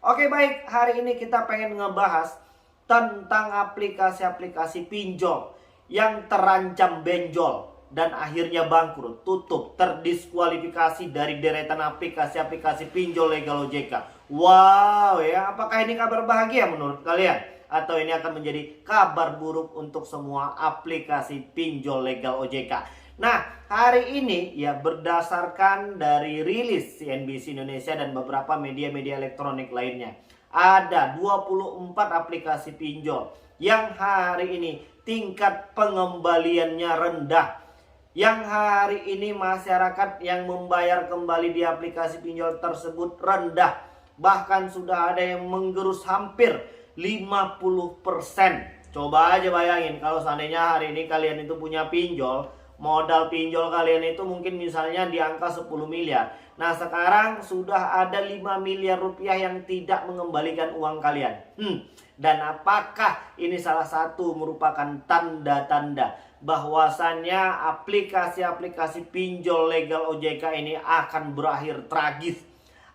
Oke baik, hari ini kita pengen ngebahas tentang aplikasi-aplikasi pinjol yang terancam benjol dan akhirnya bangkrut, tutup, terdiskualifikasi dari deretan aplikasi-aplikasi pinjol legal OJK. Wow ya, apakah ini kabar bahagia menurut kalian? Atau ini akan menjadi kabar buruk untuk semua aplikasi pinjol legal OJK? Nah, hari ini ya berdasarkan dari rilis CNBC Indonesia dan beberapa media-media elektronik lainnya, ada 24 aplikasi pinjol yang hari ini tingkat pengembaliannya rendah. Yang hari ini masyarakat yang membayar kembali di aplikasi pinjol tersebut rendah. Bahkan sudah ada yang menggerus hampir 50%. Coba aja bayangin kalau seandainya hari ini kalian itu punya pinjol, modal pinjol kalian itu mungkin misalnya di angka 10 miliar. Nah sekarang sudah ada 5 miliar rupiah yang tidak mengembalikan uang kalian. Dan apakah ini salah satu merupakan tanda-tanda bahwasannya aplikasi-aplikasi pinjol legal OJK ini akan berakhir tragis,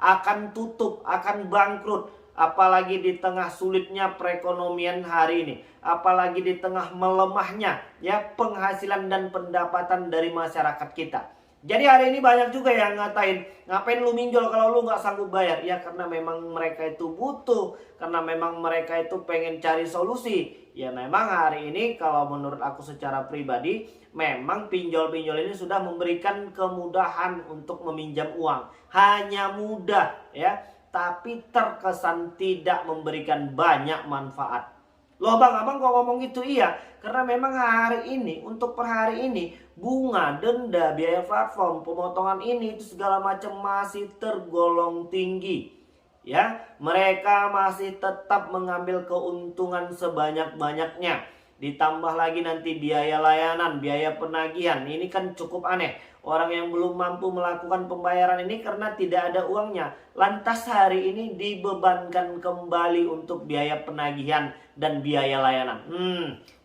akan tutup, akan bangkrut. Apalagi di tengah sulitnya perekonomian hari ini, apalagi di tengah melemahnya ya penghasilan dan pendapatan dari masyarakat kita. Jadi hari ini banyak juga yang ngatain, ngapain lu minjol kalau lu nggak sanggup bayar? Ya karena memang mereka itu butuh, karena memang mereka itu pengen cari solusi. Ya memang hari ini kalau menurut aku secara pribadi, memang pinjol-pinjol ini sudah memberikan kemudahan untuk meminjam uang. Hanya mudah ya, tapi terkesan tidak memberikan banyak manfaat. Loh bang, abang kok ngomong gitu? Iya, karena memang hari ini, untuk per hari ini, bunga, denda, biaya platform, pemotongan ini, itu segala macam masih tergolong tinggi. Ya, mereka masih tetap mengambil keuntungan sebanyak-banyaknya. Ditambah lagi nanti biaya layanan, biaya penagihan. Ini kan cukup aneh. Orang yang belum mampu melakukan pembayaran ini karena tidak ada uangnya, lantas hari ini dibebankan kembali untuk biaya penagihan dan biaya layanan.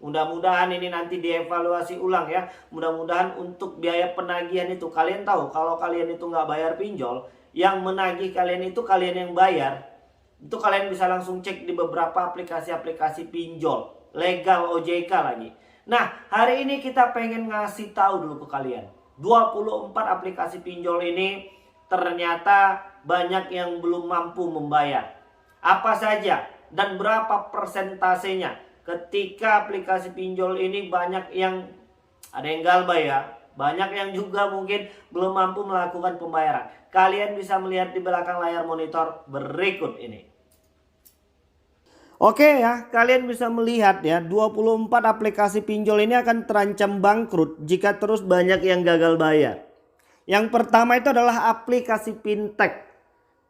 Mudah-mudahan ini nanti dievaluasi ulang ya. Mudah-mudahan untuk biaya penagihan itu, kalian tahu kalau kalian itu nggak bayar pinjol, yang menagih kalian itu kalian yang bayar. Itu kalian bisa langsung cek di beberapa aplikasi-aplikasi pinjol legal OJK lagi. Nah, hari ini kita pengen ngasih tahu dulu ke kalian. 24 aplikasi pinjol ini ternyata banyak yang belum mampu membayar. Apa saja dan berapa persentasenya? Ketika aplikasi pinjol ini banyak yang ada yang galbay ya, banyak yang juga mungkin belum mampu melakukan pembayaran. Kalian bisa melihat di belakang layar monitor berikut ini. Oke ya, kalian bisa melihat ya, 24 aplikasi pinjol ini akan terancam bangkrut jika terus banyak yang gagal bayar. Yang pertama itu adalah aplikasi fintech.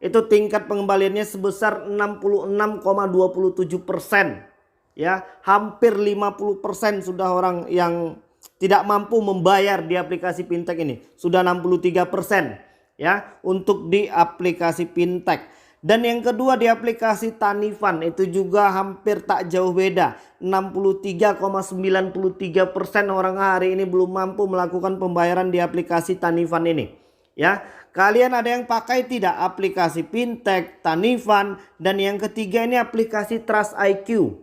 Itu tingkat pengembaliannya sebesar 66,27%. Ya, hampir 50% sudah orang yang tidak mampu membayar di aplikasi fintech ini. Sudah 63% ya untuk di aplikasi fintech. Dan yang kedua di aplikasi Tanifan itu juga hampir tak jauh beda. 63,93% orang hari ini belum mampu melakukan pembayaran di aplikasi Tanifan ini. Ya, kalian ada yang pakai tidak aplikasi fintech, Tanifan, dan yang ketiga ini aplikasi Trust IQ.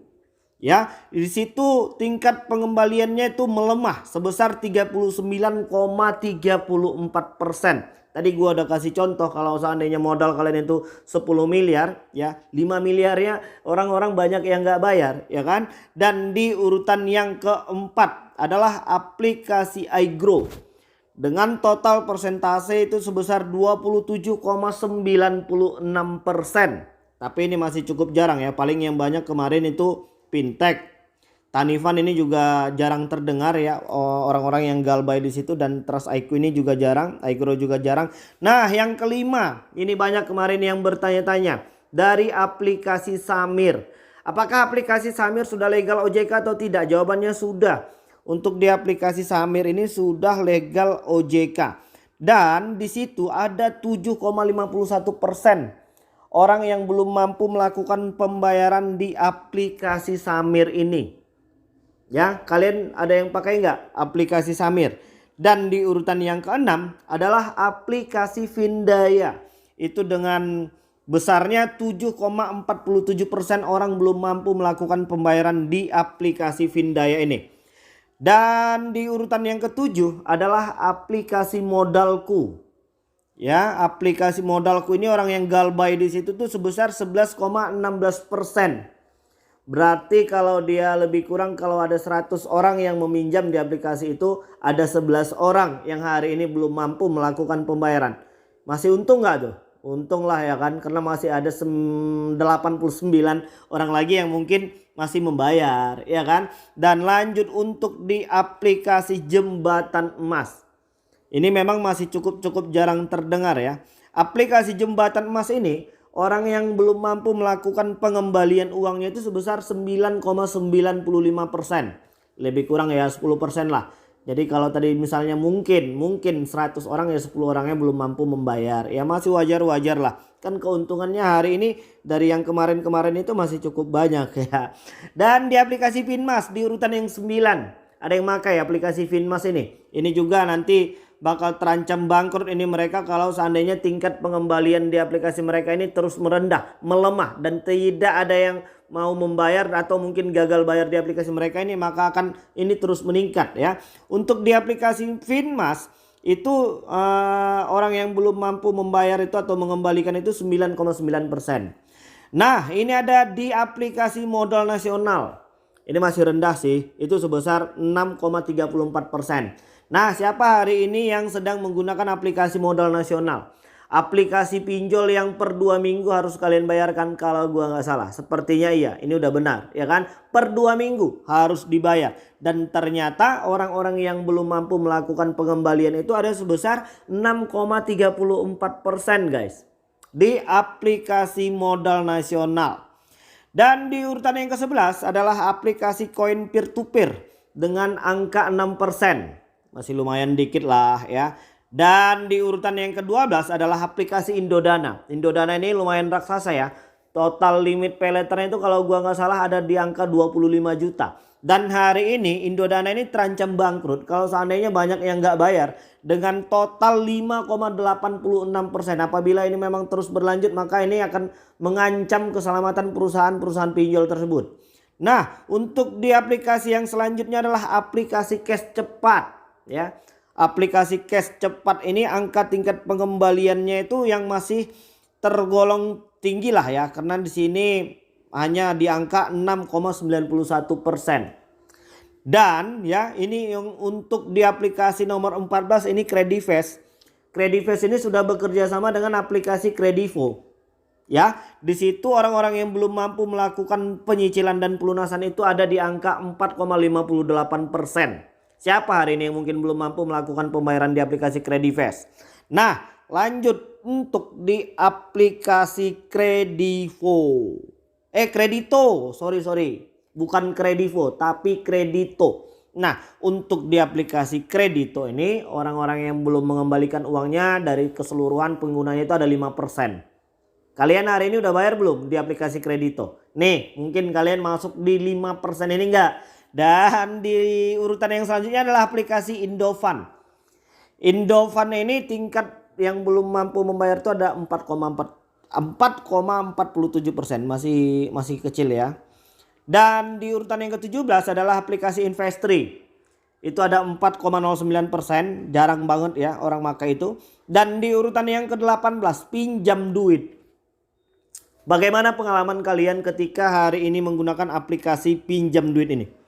Ya, di situ tingkat pengembaliannya itu melemah sebesar 39,34%. Tadi gua udah kasih contoh kalau seandainya modal kalian itu 10 miliar ya, 5 miliarnya orang-orang banyak yang nggak bayar ya kan. Dan di urutan yang keempat adalah aplikasi iGrow dengan total persentase itu sebesar 27,96%. Tapi ini masih cukup jarang ya, paling yang banyak kemarin itu fintech. Tanifan ini juga jarang terdengar ya, orang-orang yang galbay di situ, dan Trust IQ ini juga jarang, iGrow juga jarang. Nah, yang kelima, ini banyak kemarin yang bertanya-tanya dari aplikasi Samir. Apakah aplikasi Samir sudah legal OJK atau tidak? Jawabannya sudah. Untuk di aplikasi Samir ini sudah legal OJK. Dan di situ ada 7,51% orang yang belum mampu melakukan pembayaran di aplikasi Samir ini. Ya, kalian ada yang pakai nggak aplikasi Samir? Dan di urutan yang keenam adalah aplikasi Findaya. Itu dengan Besarnya 7,47% orang belum mampu melakukan pembayaran di aplikasi Findaya ini. Dan di urutan yang ketujuh adalah aplikasi Modalku. Ya, aplikasi Modalku ini orang yang galbay di situ tuh sebesar 11,16%. Berarti kalau dia lebih kurang, kalau ada 100 orang yang meminjam di aplikasi itu, ada 11 orang yang hari ini belum mampu melakukan pembayaran. Masih untung nggak tuh? Untung lah ya kan, karena masih ada 89 orang lagi yang mungkin masih membayar ya kan. Dan lanjut untuk di aplikasi Jembatan Emas. Ini memang masih cukup jarang terdengar ya. Aplikasi Jembatan Emas ini, orang yang belum mampu melakukan pengembalian uangnya itu sebesar 9,95%. Lebih kurang ya 10% lah. Jadi kalau tadi misalnya mungkin 100 orang ya 10 orangnya belum mampu membayar. Ya masih wajar-wajar lah. Kan keuntungannya hari ini dari yang kemarin-kemarin itu masih cukup banyak ya. Dan di aplikasi Finmas di urutan yang 9. Ada yang pakai aplikasi Finmas ini. Ini juga nanti bakal terancam bangkrut ini mereka kalau seandainya tingkat pengembalian di aplikasi mereka ini terus merendah, melemah, dan tidak ada yang mau membayar atau mungkin gagal bayar di aplikasi mereka ini, maka akan ini terus meningkat ya. Untuk di aplikasi Finmas itu orang yang belum mampu membayar itu atau mengembalikan itu 9,9%. Nah, ini ada di aplikasi Modal Nasional. Ini masih rendah sih, itu sebesar 6,34%. Nah, siapa hari ini yang sedang menggunakan aplikasi Modal Nasional? Aplikasi pinjol yang per 2 minggu harus kalian bayarkan kalau gua nggak salah. Sepertinya iya, ini udah benar ya kan? Per 2 minggu harus dibayar. Dan ternyata orang-orang yang belum mampu melakukan pengembalian itu ada sebesar 6,34% guys. Di aplikasi Modal Nasional. Dan di urutan yang ke-11 adalah aplikasi koin peer to peer dengan angka 6%. Masih lumayan dikit lah ya. Dan di urutan yang ke-12 adalah aplikasi Indodana. Indodana ini lumayan raksasa ya. Total limit payletternya itu kalau gua nggak salah ada di angka 25 juta. Dan hari ini Indodana ini terancam bangkrut kalau seandainya banyak yang nggak bayar. Dengan total 5,86%. Apabila ini memang terus berlanjut, maka ini akan mengancam keselamatan perusahaan-perusahaan pinjol tersebut. Nah, untuk di aplikasi yang selanjutnya adalah aplikasi cash cepat ya. Aplikasi cash cepat ini angka tingkat pengembaliannya itu yang masih tergolong tinggi lah ya, karena di sini hanya di angka 6,91%. Dan ya, ini yang untuk di aplikasi nomor 14 ini Credifast. Credifast ini sudah bekerja sama dengan aplikasi Kredivo. Ya, di situ orang-orang yang belum mampu melakukan penyicilan dan pelunasan itu ada di angka 4,58%. Siapa hari ini yang mungkin belum mampu melakukan pembayaran di aplikasi Credifast? Nah, lanjut untuk di aplikasi Kredivo. Kredito, sorry. Bukan Kredivo, tapi Kredito. Nah, untuk di aplikasi Kredito ini, orang-orang yang belum mengembalikan uangnya dari keseluruhan penggunanya itu ada 5%. Kalian hari ini udah bayar belum di aplikasi Kredito? Nih, mungkin kalian masuk di 5% ini enggak? Dan di urutan yang selanjutnya adalah aplikasi Indofan. Indofan ini tingkat yang belum mampu membayar itu ada 4,47%. Masih kecil ya. Dan di urutan yang ke-17 adalah aplikasi Investri. Itu ada 4,09%. Jarang banget ya orang pakai itu. Dan di urutan yang ke-18 Pinjam Duit. Bagaimana pengalaman kalian ketika hari ini menggunakan aplikasi Pinjam Duit ini?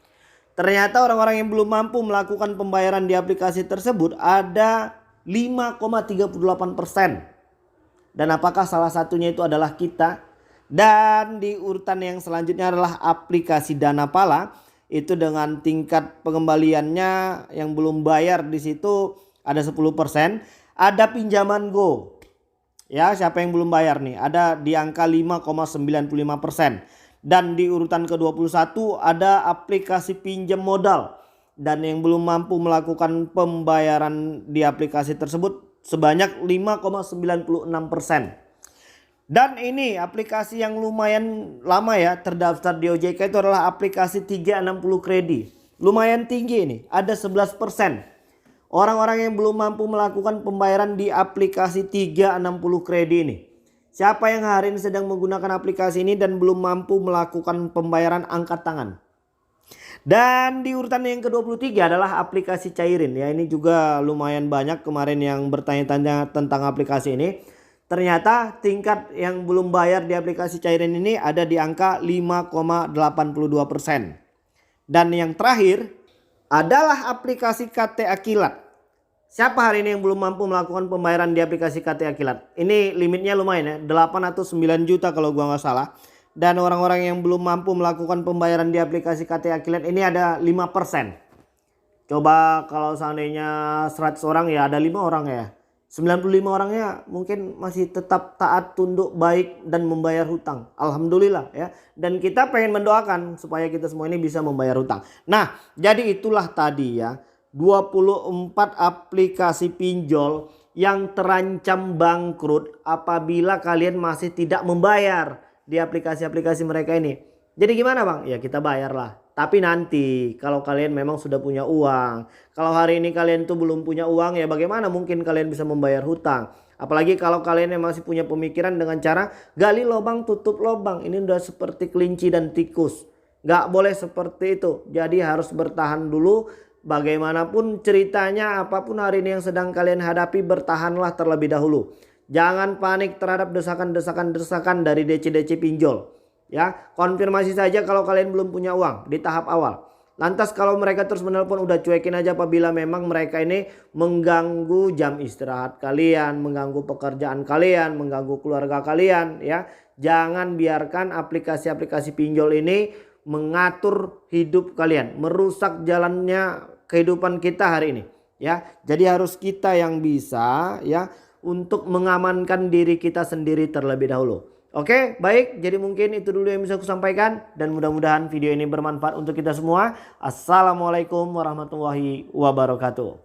Ternyata orang-orang yang belum mampu melakukan pembayaran di aplikasi tersebut ada 5,38%. Dan apakah salah satunya itu adalah kita? Dan di urutan yang selanjutnya adalah aplikasi Danapala. Itu dengan tingkat pengembaliannya yang belum bayar di situ ada 10%. Ada Pinjaman Go. Ya, siapa yang belum bayar nih? Ada di angka 5,95%. Dan di urutan ke-21 ada aplikasi pinjam modal. Dan yang belum mampu melakukan pembayaran di aplikasi tersebut sebanyak 5,96%. Dan ini aplikasi yang lumayan lama ya terdaftar di OJK itu adalah aplikasi 360 Kredi. Lumayan tinggi ini, ada 11%. Orang-orang yang belum mampu melakukan pembayaran di aplikasi 360 Kredi ini. Siapa yang hari ini sedang menggunakan aplikasi ini dan belum mampu melakukan pembayaran, angkat tangan. Dan di urutan yang ke-23 adalah aplikasi Cairin ya. Ini juga lumayan banyak kemarin yang bertanya-tanya tentang aplikasi ini. Ternyata tingkat yang belum bayar di aplikasi Cairin ini ada di angka 5,82%. Dan yang terakhir adalah aplikasi KTA Kilat. Siapa hari ini yang belum mampu melakukan pembayaran di aplikasi KTA Kilat? Ini limitnya lumayan ya, 8 atau 9 juta kalau gua nggak salah. Dan orang-orang yang belum mampu melakukan pembayaran di aplikasi KTA Kilat ini ada 5%. Coba kalau seandainya 100 orang ya ada 5 orang ya. 95 orangnya mungkin masih tetap taat, tunduk, baik dan membayar hutang. Alhamdulillah ya. Dan kita pengen mendoakan supaya kita semua ini bisa membayar hutang. Nah, jadi itulah tadi ya, 24 aplikasi pinjol yang terancam bangkrut apabila kalian masih tidak membayar di aplikasi-aplikasi mereka ini. Jadi gimana bang? Ya kita bayarlah. Tapi nanti kalau kalian memang sudah punya uang. Kalau hari ini kalian tuh belum punya uang, ya bagaimana mungkin kalian bisa membayar hutang? Apalagi kalau kalian yang masih punya pemikiran dengan cara gali lubang tutup lubang. Ini udah seperti kelinci dan tikus. Gak boleh seperti itu. Jadi harus bertahan dulu. Bagaimanapun ceritanya, apapun hari ini yang sedang kalian hadapi, bertahanlah terlebih dahulu. Jangan panik terhadap desakan-desakan dari DC-DC pinjol. Ya, konfirmasi saja kalau kalian belum punya uang di tahap awal. Lantas kalau mereka terus menelpon, udah cuekin aja apabila memang mereka ini mengganggu jam istirahat kalian, mengganggu pekerjaan kalian, mengganggu keluarga kalian ya. Jangan biarkan aplikasi-aplikasi pinjol ini mengatur hidup kalian, merusak jalannya kehidupan kita hari ini ya. Jadi harus kita yang bisa ya untuk mengamankan diri kita sendiri terlebih dahulu. Oke, baik. Jadi mungkin itu dulu yang bisa aku sampaikan. Dan mudah-mudahan video ini bermanfaat untuk kita semua. Assalamualaikum warahmatullahi wabarakatuh.